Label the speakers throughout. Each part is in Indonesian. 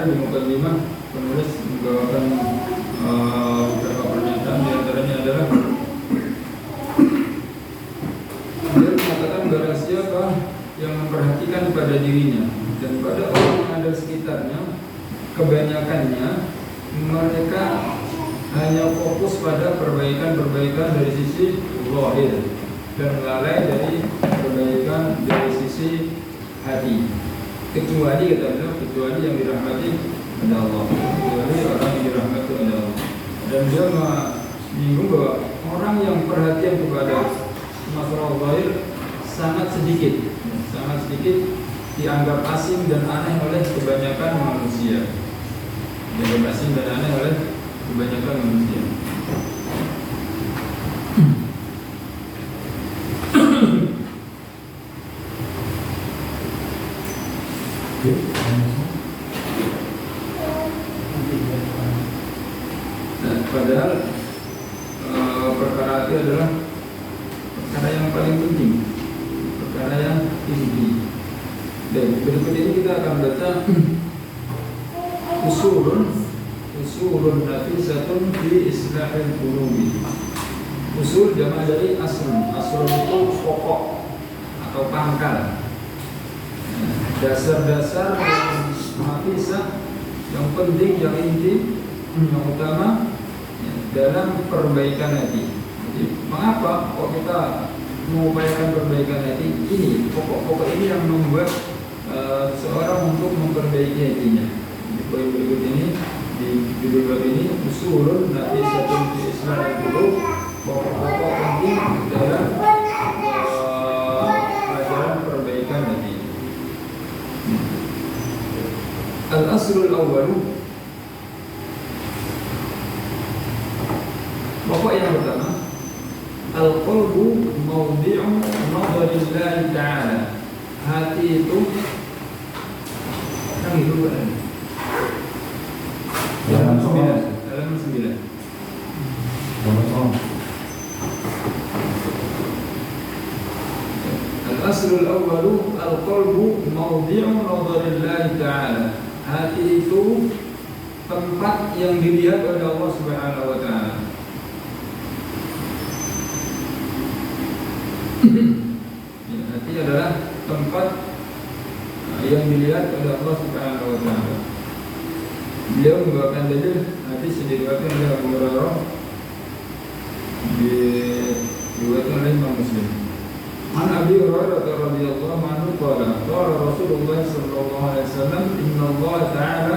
Speaker 1: di mukadimah penulis membawakan beberapa pernyataan, di antaranya adalah dia mengatakan barang siapa yang memperhatikan pada dirinya dan pada orang yang ada sekitarnya, kebanyakannya mereka hanya fokus pada perbaikan-perbaikan dari sisi zahir dan lalai dari perbaikan dari sisi hati. Kecuali kata beliau, kecuali yang dirahmati oleh Allah, kecuali orang yang dirahmati oleh Allah. Dan dia menyinggung bahwa orang yang perhatian kepada masalah zahir sangat sedikit dianggap asing dan aneh oleh kebanyakan manusia. Dianggap asing dan aneh oleh kebanyakan manusia. Nah, padahal perkara itu adalah perkara yang paling penting, perkara yang inti. Dan berikut ini kita akan baca usulun nafisatun fi islahil qulubi. Usul jamaah dari aslun. Aslun itu pokok atau pangkal, dasar-dasar yang nafisah, yang penting, yang inti, yang utama dalam perbaikan hati. Jadi, mengapa kok kita mengupayakan perbaikan hati? Ini pokok-pokok ini yang membuat seorang untuk memperbaiki hatinya. Di poin berikut ini, di judul bab ini, usulun nafisatun fi islahil qulub, pokok-pokok penting dalam pelajaran perbaikan hati. Al-aslul awwal, pokok yang pertama, al-qalbu mawdi'u nadharillahi ta'ala. Hati itu kan itu kan dalam 9. Al-aslul awwalu al-qalbu mawdi'u nadharillahi ta'ala. Hati itu tempat yang dilihat oleh Allah Subhanahu wa taala. Hati adalah tempat yang dilihat oleh Allah Subhanahu wa taala. Beliau membawakan dalil hadis yang diriwayatkan oleh Abu Hurairah, diriwayatkan oleh Imam Muslim. An Abi Hurairah radhiyallahu anhu qala qala Rasulullah sallallahu alaihi wasallam inna Allah ta'ala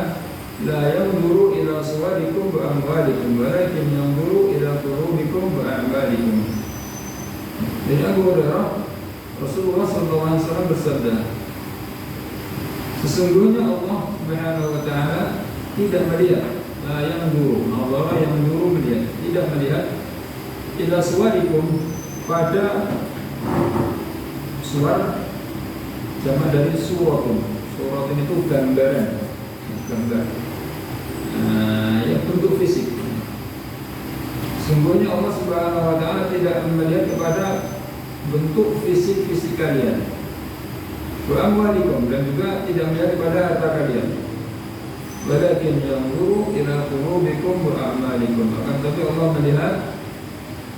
Speaker 1: la yanzuru ila suwarikum wa amwalikum walakin yanzuru ila qulubikum wa a'malikum. Dari Abu Hurairah, Rasulullah sallallahu alaihi wasallam bersabda, sesungguhnya Allah Subhanahu wa taala tidak melihat, la yanzuru, Allah yang melihat, tidak melihat ila suwarikum, pada suar jamak dari suratun. Suratun itu gambar. Yang bentuk fisik. Sungguhnya Allah Subhanahu wa taala tidak melihat kepada bentuk fisik kalian. Wa amwalikum, dan juga tidak melihat kepada harta kalian. Walakin yanzuru ila qulubikum wa a'malikum. Akan tetapi Allah melihat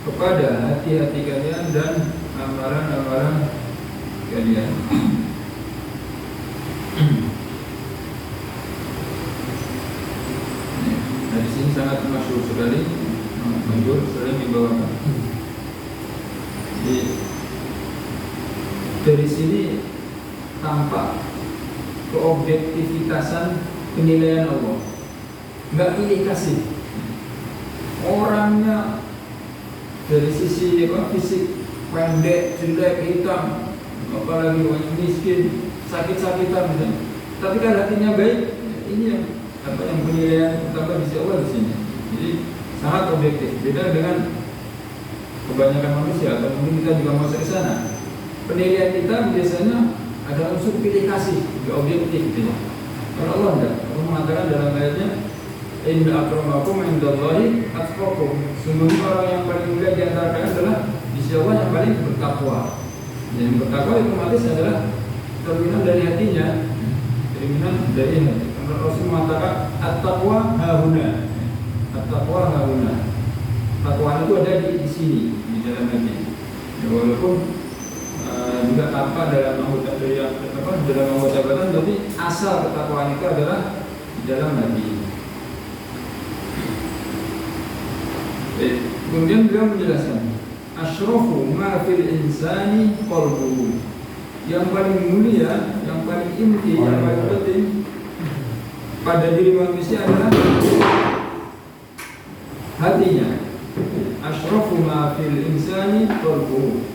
Speaker 1: kepada hati-hati kalian dan amalan-amalan kalian. Dari sini sangat masyhur sekali, sering dibawakan. Dari sini tampak keobjektifitasan penilaian Allah. Enggak pilih kasih orangnya dari sisi fisik, pendek, jelek, hitam, apalagi orang miskin, sakit-sakitan misalnya. Tapi kalau hatinya baik, ini yang penilaian utama di Allah di sini. Jadi sangat objektif. Beda dengan kebanyakan manusia, atau mungkin kita juga masuk ke sana. Penilaian kita biasanya ada unsur pilih kasih, tidak objektif. Gitu. Kalau Allah tidak, Allah mengatakan dalam ayatnya, inna akramakum indallahi atqakum. Sungguhnya orang yang paling mulia di antara kalian adalah di sisi Allah yang paling bertakwa. Yang bertakwa otomatis adalah cerminan dari hatinya, cerminan dari hati. Rasul mengatakan at-taqwa hahuna. At-taqwa hahuna. Takwa itu ada di sini, di dalam hati. Ya, walaupun juga tanpa dalam anggota dalam anggota badan, tapi asal ketakwaan itu adalah di dalam hati. Kemudian beliau menjelaskan, asyrafu ma fil insani qalbuhu. Yang paling mulia, yang paling inti, yang paling penting pada diri manusia adalah hatinya. Asyrafu ma fil insani qalbuhu.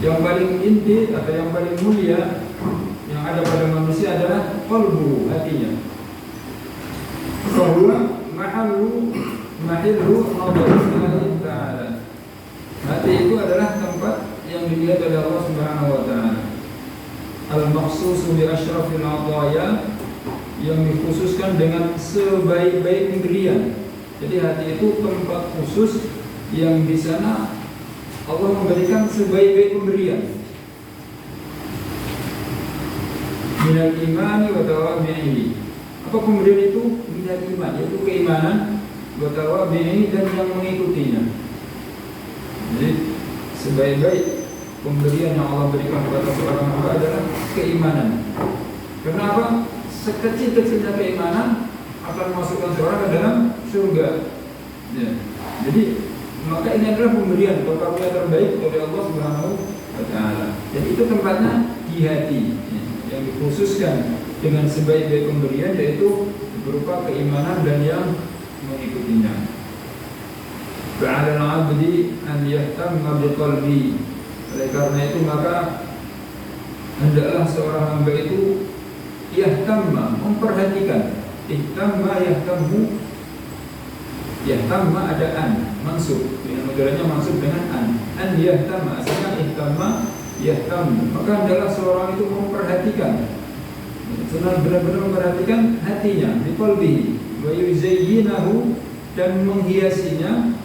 Speaker 1: Yang paling inti atau yang paling mulia yang ada pada manusia adalah qalbu, hatinya. Bahwa mahillu nadharillahi ta'ala. Hati itu adalah tempat yang dilihat oleh Allah Subhanahu wa taala. Al-makhsusu bi asyrafil ataya, yang dikhususkan dengan sebaik-baik pemberian. Jadi hati itu tempat khusus yang di sana Allah memberikan sebaik-baik pemberian. Minal imani wa tawabi'i. Apa pemberian itu? Minal iman, yaitu keimanan, wa tawabi'i, dan yang mengikutinya. Jadi sebaik-baik pemberian yang Allah berikan kepada seorang hamba adalah keimanan. Karena apa? Sekecil-kecilnya keimanan akan memasukkan seorang ke dalam surga. Ya. Jadi maka ini adalah pemberian atau karunia terbaik dari Allah Subhanahu wa taala. Jadi itu tempatnya di hati, ya, yang dikhususkan dengan sebaik-baik pemberian, yaitu berupa keimanan dan yang mengikutinya. Ba'ala al-'abdi an yahtamma biqalbi. Oleh karena itu maka hendaklah seorang hamba itu yahtamma, memperhatikan. Ihtamma yahtammu. Yahtamma ada an, mansub, dengan mudaranya mansub dengan an yahtamma, asalnya ihtamma yahtammu. Maka hendaklah seorang itu memperhatikan, benar-benar memperhatikan hatinya, biqalbihi, wa yuzayyinahu, dan menghiasinya,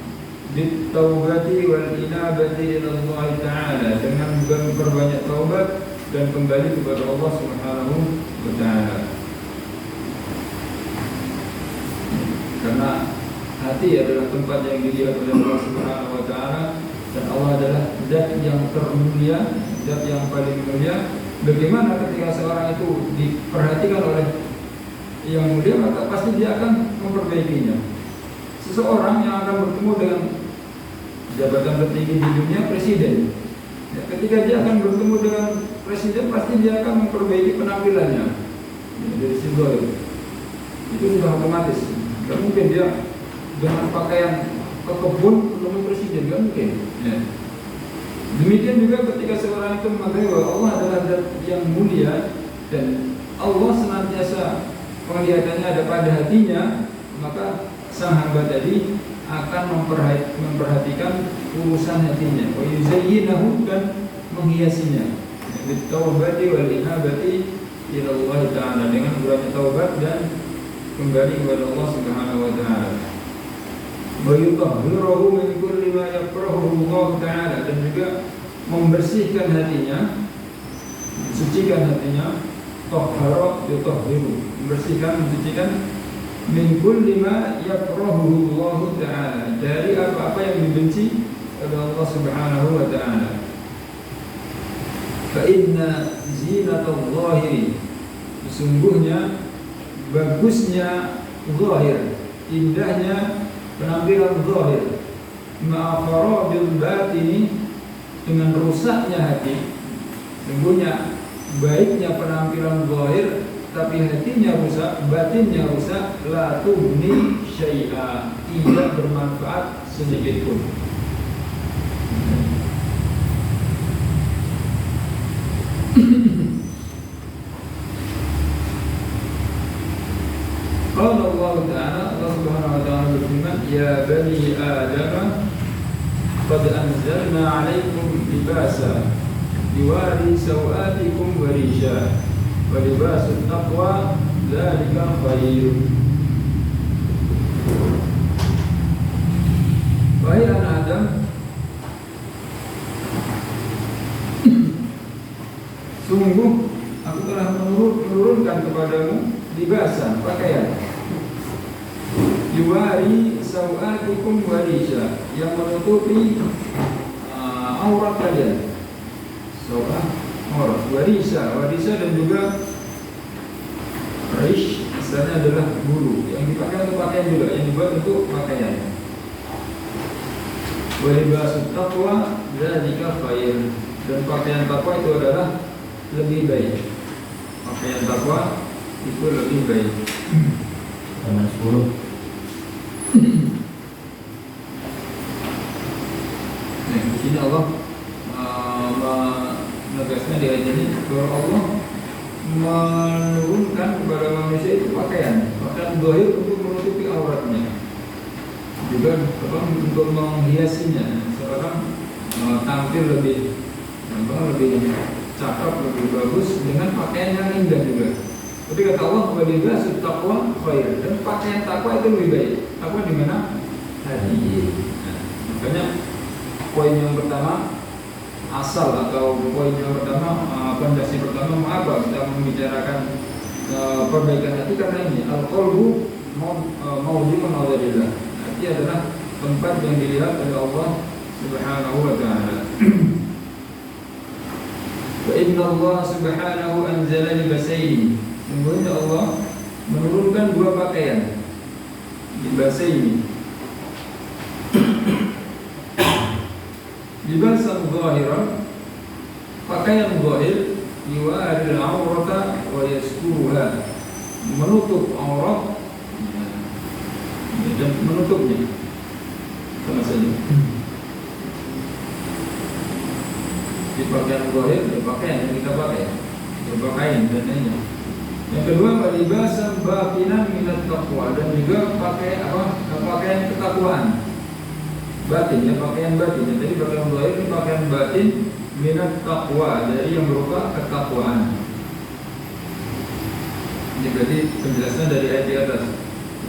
Speaker 1: bitaubati wal inabati ila Allah ta'ala, dengan memperbanyak taubat dan kembali kepada Allah Subhanahu wa ta'ala. Karena hati adalah tempat yang dilihat oleh Allah Subhanahu wa taala, dan Allah adalah zat yang termulia, zat yang paling mulia. Bagaimana ketika seorang itu diperhatikan oleh yang mulia, maka pasti dia akan memperbaikinya. Seseorang yang akan bertemu dengan jabatan tertinggi di dunia, presiden, ya, ketika dia akan bertemu dengan presiden, pasti dia akan memperbaiki penampilannya, ya, dari simbol itu sudah otomatis. Gak mungkin dia dengan pakaian ke kebun untuk presiden, gak mungkin, ya. Demikian juga ketika seorang itu mengatakan bahwa Allah adalah zat yang mulia dan Allah senantiasa penglihatannya ada pada hatinya, maka sang hamba tadi akan memperhatikan urusan hatinya, wa yuzayyinahu, dan menghiasinya, bitaubati wal inabati ila Allah ta'ala, dengan berat taubat dan kembali kepada Allah Subhanahu wa taala. Wa yutahhiruhu min kulli ma yakrahuhu Allah ta'ala, dan juga membersihkan hatinya, mensucikan hatinya. Tahhara yutahhiru, membersihkan, mensucikan, min kulli ma yakrahuhu Allah ta'ala, dari apa-apa yang dibenci oleh Allah Subhanahu wa ta'ala. Fa inna zinatal zahiri, sesungguhnya bagusnya zahir, indahnya penampilan zahir, ma'akharabil batini, dengan rusaknya hati. Sesungguhnya baiknya penampilan zahir tapi hatinya rusak, batinnya rusak, la tughni syai'a, tidak bermanfaat sedikit pun. Qala Allah Ta'ala, Allah Subhanahu wa ta'ala berfirman, ya bani Adam, qad anzalna 'alaikum libasa yuwari sawatikum wa risha, wa libasut taqwa dzalika khair. Wahai anak Adam, sungguh aku telah menurunkan kepadamu libasan, pakaian. Yuwari sawatikum warisha, yang menutupi aurat kalian. Sawat, aurat, warisha dan juga rish, misalnya adalah bulu yang dipakai untuk pakaian juga, yang dibuat untuk pakaian. Walibasut taqwa dzalika khair, dan pakaian takwa itu adalah lebih baik. Pakaian takwa itu lebih baik.
Speaker 2: Nomor 10.
Speaker 1: Nah, di sini Allah menegaskan di ayat ini bahwa Allah menurunkan kepada manusia itu pakaian zahir untuk menutupi auratnya, juga untuk menghiasinya, seorang tampil lebih cakep, lebih bagus dengan pakaian yang indah juga. Tapi kata Allah, walibasut taqwa khair, dan pakaian takwa itu lebih baik. Takwa di mana? Hati. Nah, makanya poin yang pertama asal, atau poin yang pertama, fondasi pertama, mengapa kita membicarakan perbaikan hati? Karena ini al-qalbu mawdi'un nadharillah. Hati adalah tempat yang dilihat oleh Allah Subhanahu wa ta'ala. Wa inna Allah subhanahu anzala libasaini, sungguhnya Allah menurunkan dua pakaian, libasaini, libasan zahiran, pakaian zahir, yuwaril aurata wa yasturuha, menutup aurat dan menutupnya, sama saja. Di pakaian zahir, di pakaian yang kita pakai, berpakaian dan lainnya. Yang kedua, libasan batinan minat taqwa, dan juga pakai pakaian ketakwaan batin, ya, pakaian batin. Jadi pakaian zahir ini pakaian batin minat taqwa, dari yang berupa ketakwaan. Ini berarti penjelasan dari ayat di atas.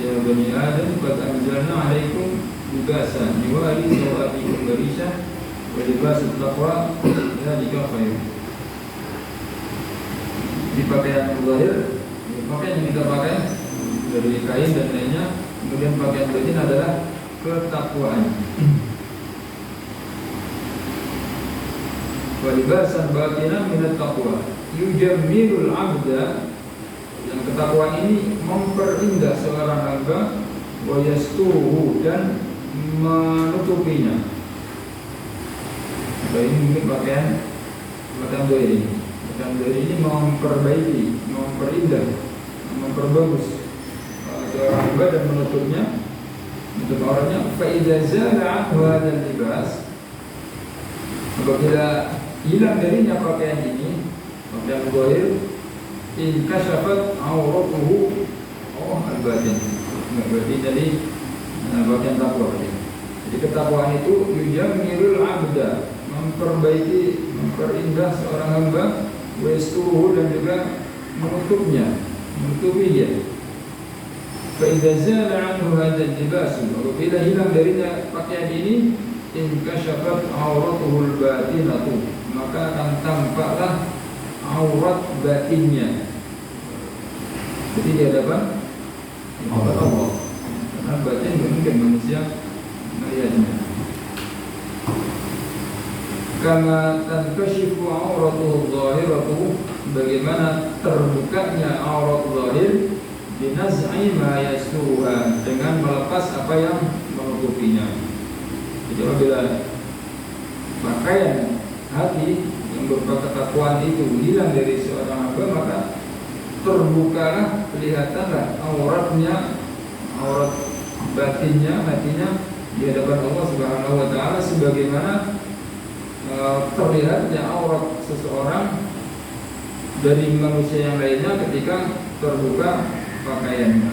Speaker 1: Ya bani Adam, qad anzalna 'alaikum libasan yuwari sawatikum warisha wa libasut taqwa dzalika khair. Di pakaian zahir, pakaian yang kita pakai dari kain dan lainnya. Kemudian pakaian batin adalah ketakwaan. Wa libasan batinan minat taqwa yujammilul 'abda, yang ketakwaan ini memperindah seorang hamba, wa yasturuhu, dan menutupinya. Ini mungkin pakaian zahir ini. Pakaian zahir ini memperbaiki, memperindah, memperbagus seorang hamba dan menutupnya, menutup auratnya. Fa idza zala 'anhu hadzal libas, apabila hilang darinya pakaian ini, pakaian zahir, in kasyafat auratuhu al-batin. Berarti jadi bagian takwa. Jadi ketakwaan itu yujammilul 'abda, memperbaiki, memperindah seorang hamba, wa yasturuhu, dan juga menutupnya, menutupi dia. Fa idza zala 'anhu hadzal libas, apabila hilang darinya pakaian ini, in kasyafat auratuhu al-batinatu, maka akan tampaklah aurat batinnya. Jadi di hadapan Allah, karena batin mungkin manusia melihatnya. Kama tankashifu auratuhu zahiratuhu, bagaimana terbukanya aurat zahir, binaz'i ma yasturuha, dengan melepas apa yang menutupinya. Jadi apabila pakaian hati yang berupa ketakwaan itu hilang dari seorang hamba, maka terbukalah, kelihatanlah auratnya, aurat batinnya, hatinya di hadapan Allah Subhanahu wa ta'ala, sebagaimana terlihatnya aurat seseorang dari manusia yang lainnya ketika terbuka pakaiannya.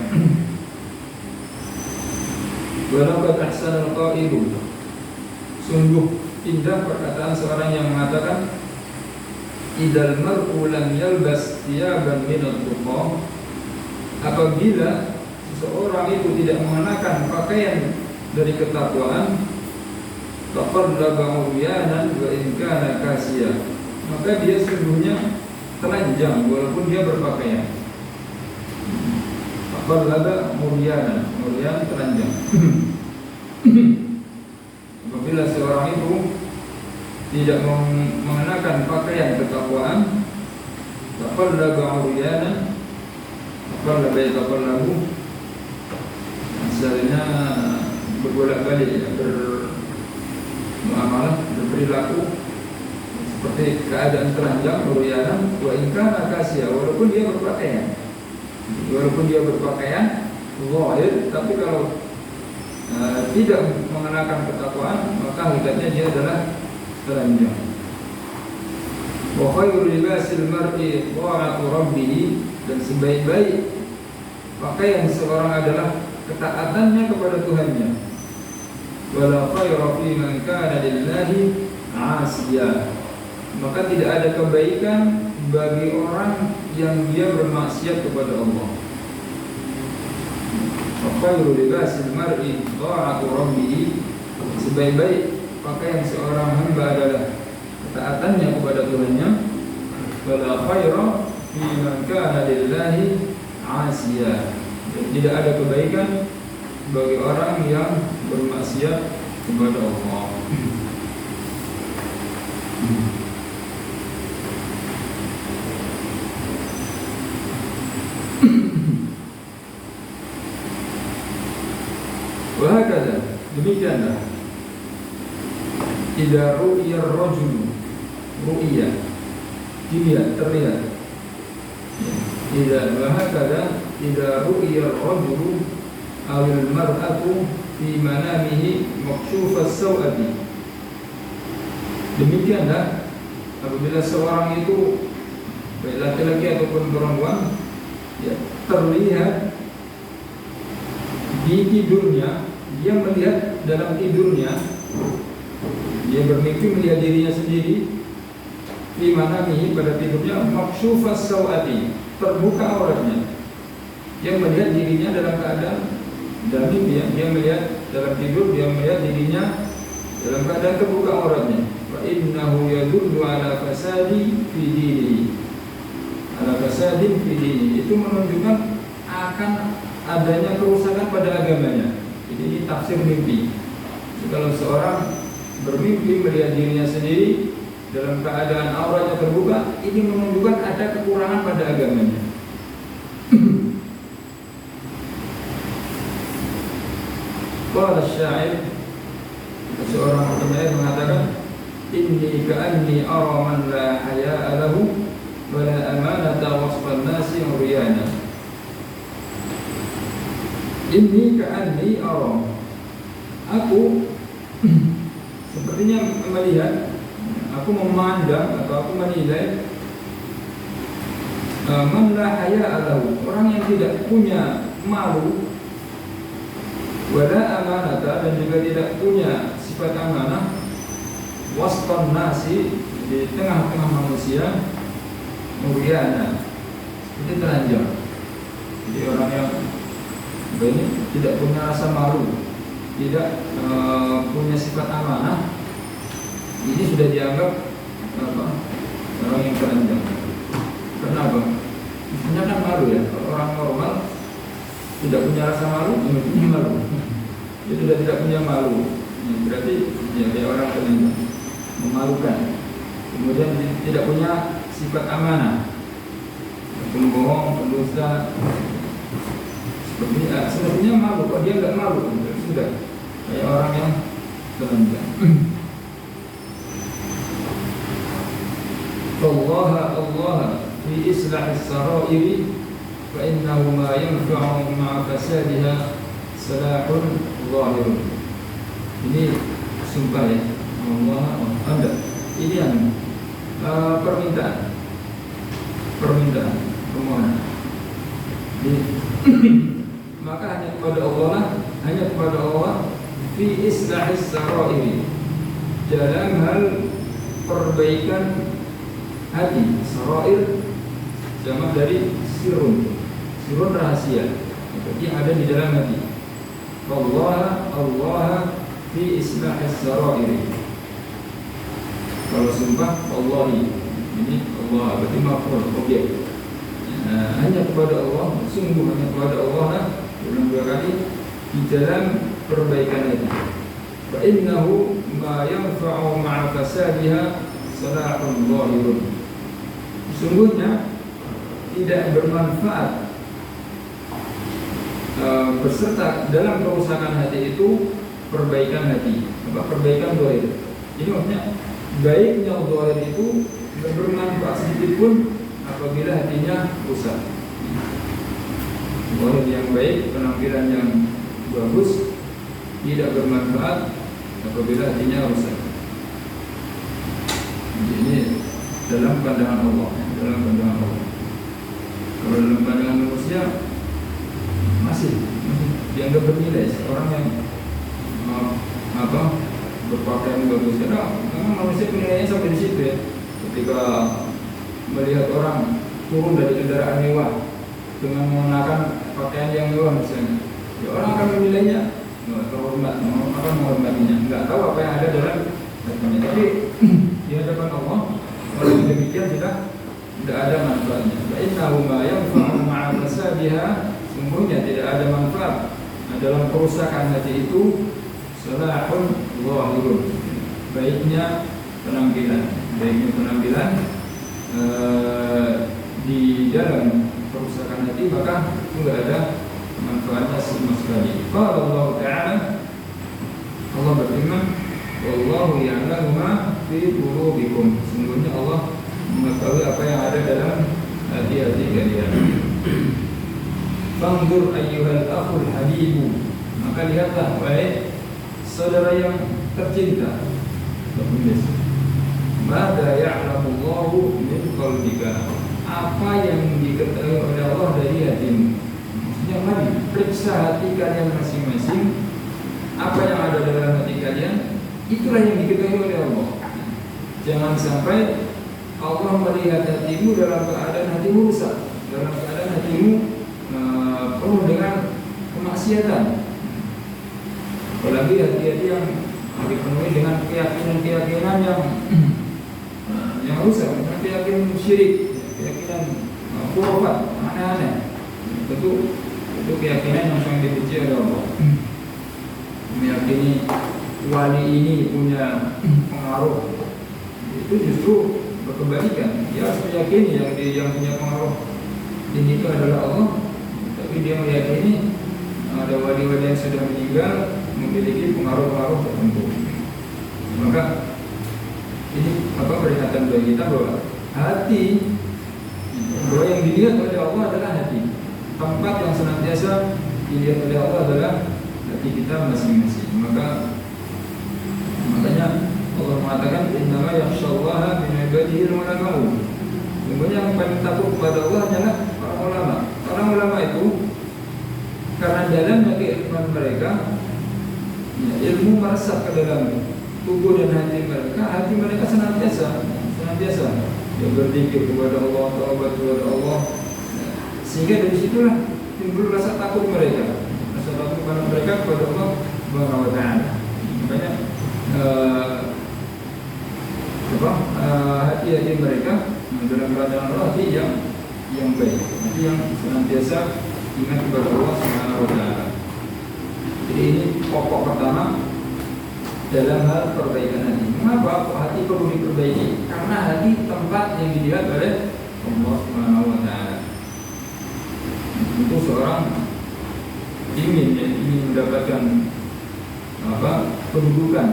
Speaker 1: Walaqad ahsanal qailu, sungguh indah perkataan seorang yang mengatakan, idal mar'u lam yalbas thiyaban minat tuqa, apabila seseorang itu tidak mengenakan pakaian dari ketakwaan, taqallaba uryanan wa in kana kasiya, maka dia sesungguhnya telanjang walaupun dia berpakaian. Faqallada muryanan, muryan telanjang. Apabila seorang itu tidak mengenakan pakaian ketakwaan, faqallada muryanan, faqallada yataqallabu, misalnya berbolak-balik ya, bermuamalah, berperilaku seperti keadaan telanjang, muryanan, wa in kana kasya, walaupun dia berpakaian. Walaupun dia berpakaian zahir, tapi kalau tidak mengenakan ketakwaan, maka hakikatnya dia adalah telanjang. Wa khairu libasil mar'i ta'atu rabbih, dan sebaik-baik pakaian seorang adalah ketaatannya kepada Tuhannya. Wala khairu fi man kana lillahi 'asiya, maka tidak ada kebaikan bagi orang yang dia bermaksiat kepada Allah. Khairu libasil mar'i ta'atu rabbih, sebaik-baik pakaian seorang hamba adalah ketaatannya kepada Tuhannya. Wala khairu fi man kana lillahi 'asiya, tidak ada kebaikan bagi orang yang bermaksiat kepada Allah. Wahakala, demikianlah idza ru'ya ar-rajulu, ru'ya dilihat, terlihat. Wahakala idza ru'ya ar-rajulu aw al-mar'atu fi manamihi makshufas sawati, demikianlah apabila seorang itu baik laki-laki ataupun perempuan ya, terlihat di tidurnya, dia melihat dalam tidurnya, dia bermimpi melihat dirinya sendiri. Di mana nih pada tidurnya maksyufas sawati, terbuka auratnya. Dia melihat dirinya dalam keadaan dalam mimpi ya, dia melihat dalam tidur, dia melihat dirinya dalam keadaan terbuka auratnya. Fa innahu yadullu ala fasadi fi dinihi, ala fasadin fi dinihi, itu menunjukkan akan adanya kerusakan pada agamanya. Jadi ini tafsir mimpi. Jadi, kalau seorang bermimpi melihat dirinya sendiri dalam keadaan auratnya terbuka, ini menunjukkan ada kekurangan pada agamanya. Qala asy-syair, seorang penyair mengatakan, inni ka'anni ara man la haya'a lahu wa la amanata wasfan nasi uriyana. Inni ka'anni ara, aku sepertinya melihat, aku memandang atau aku menilai man la haya'a lahu, orang yang tidak punya malu, wala amanata, dan juga tidak punya sifat amanah, waston nasi, di tengah-tengah manusia, muriana, itu telanjang. Jadi orang yang ini tidak punya rasa malu, tidak punya sifat amanah, ini sudah dianggap orang yang telanjang. Kenapa? Misalnya kan malu ya, kalau orang normal tidak punya rasa malu, punya malu. Dia sudah tidak punya malu, ya, berarti ya dia orang telanjang, memalukan. Kemudian tidak punya sifat amanah, pembohong, pendusta. Seperti sebenarnya malu, kok dia nggak malu, sudah kayak orang yang telanjang. Allah fi islahis sarairi fa innahu ma yanfa'u ma'a fasadiha salahun zahir. Ini sumpah ya, Allah Anda. Ini yang permintaan permohonan. Maka hanya kepada Allah lah, hanya kepada Allah fi islahis sarairi, dalam hal perbaikan hati. Sarair jamak dari sirun, sirun rahasia, yang ada di dalam hati. Allah fi islahis sarairi. Kalau sumpah Allahi, ini Allah, berarti maf'ul objek. Hanya kepada Allah, sungguh hanya kepada Allah lah, ulang 2 kali di dalam perbaikan itu. Fa innahu ma yanfa'u ma'a fasadiha salahun zahirun. Sungguhnya tidak bermanfaat berserta dalam kerusakan hati itu perbaikan hati, perbaikan zahir. Jadi maksudnya baiknya zahir itu tidak bermanfaat sedikit pun apabila hatinya rusak. Zahir yang baik, penampilan yang bagus tidak bermanfaat apabila hatinya rusak. Jadi ini dalam pandangan Allah, dalam pandangan Allah. Kalau dalam pandangan manusia masih dianggap bernilai. Orang yang berpakaian bagus, karena memang manusia penilaiannya sampai di situ ya. Ketika melihat orang turun dari kendaraan mewah dengan mengenakan pakaian yang mewah misalnya, ya orang akan menilainya terhormat, akan menghormatinya. Nggak tahu apa yang ada dalam hatinya. Tapi di hadapan Allah, kalau demikian tidak ada manfaatnya. Innahu ma yanfa'u ma'a fasadiha, sungguhnya tidak ada manfaat dalam kerusakan hati itu salahun zahirun, baiknya penampilan di dalam kerusakan hati, maka tidak ada manfaatnya sama sekali. Qala Allah Ta'ala, Allah berfirman, wallahu ya'lamu ma fi qulubikum, sungguhnya Allah mengetahui apa yang ada dalam hati-hati kalian. Fanzur ayyuhal akhul habibu, maka lihatlah wahai saudara yang tercinta. Mada ya'lamullahu min qalbika, apa yang diketahui oleh Allah dari hatimu. Maksudnya mari periksa hati kalian masing-masing, apa yang ada dalam hati kalian, itulah yang diketahui oleh Allah. Jangan sampai Allah melihat hatimu dalam keadaan hatimu rusak, dalam keadaan hatimu penuh dengan kemaksiatan. Apalagi hati-hati yang dipenuhi dengan keyakinan-keyakinan yang rusak, keyakinan syirik, keyakinan khurafat, aneh-aneh. Itu keyakinan yang sangat dibenci oleh Allah. Meyakini wali ini punya pengaruh, itu justru berkebalikan. Dia harus meyakini yang punya pengaruh ini itu adalah Allah, tapi dia meyakini ada wali-wali yang sudah meninggal memiliki pengaruh-pengaruh tertentu. Maka ini peringatan bagi kita bahwa hati, bahwa yang dilihat oleh Allah adalah hati. Tempat yang senantiasa dilihat oleh Allah adalah hati kita masing-masing. Makanya Allah mengatakan innama yakhshallaha min ibadihi al-ulama'u. Sungguhnya yang paling takut kepada Allah hanyalah para ulama. Para ulama itu karena dalamnya keilmuan mereka, ilmu meresap ke dalam tubuh dan hati mereka senantiasa dia berzikir kepada Allah, taubat kepada Allah, sehingga dari situlah timbul rasa takut mereka kepada Allah Subhanahu wa Ta'ala. Makanya hati-hati mereka dalam keadaan hati yang baik, hati yang senantiasa ingat kepada Allah Subhanahu wa Ta'ala. Jadi ini pokok pertama dalam hal perbaikan hati. Mengapa hati perlu diperbaiki? Karena hati tempat yang dilihat oleh Allah Subhanahu wa Ta'ala. Untuk seorang ingin mendapatkan kedudukan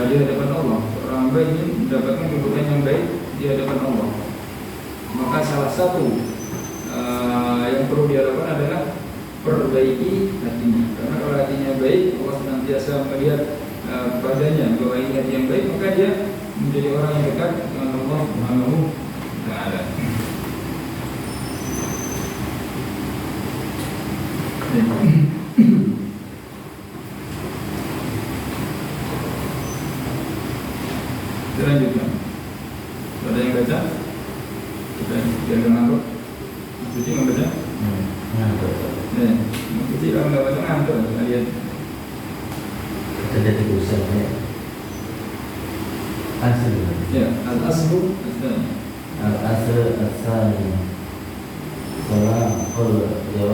Speaker 1: di hadapan Allah, seorang hamba ingin mendapatkan kedudukan yang baik di hadapan Allah, maka salah satu yang perlu dilakukan adalah perbaiki hatinya. Karena kalau hatinya baik, Allah senantiasa melihat padanya bahwa ini hati yang baik, maka dia menjadi orang yang dekat dengan Allah Subhanahu wa Ta'ala. Kita lanjutkan. Ada yang baca? Kita jangan ngantuk. Suci nggak baca?
Speaker 2: Ngantuk.
Speaker 1: Suci kalau nggak baca ngantuk kalian.
Speaker 2: Kita jadi usaha ya. Asli.
Speaker 1: Ya, al-aslu asli.
Speaker 2: Asani. Salam. Jawab.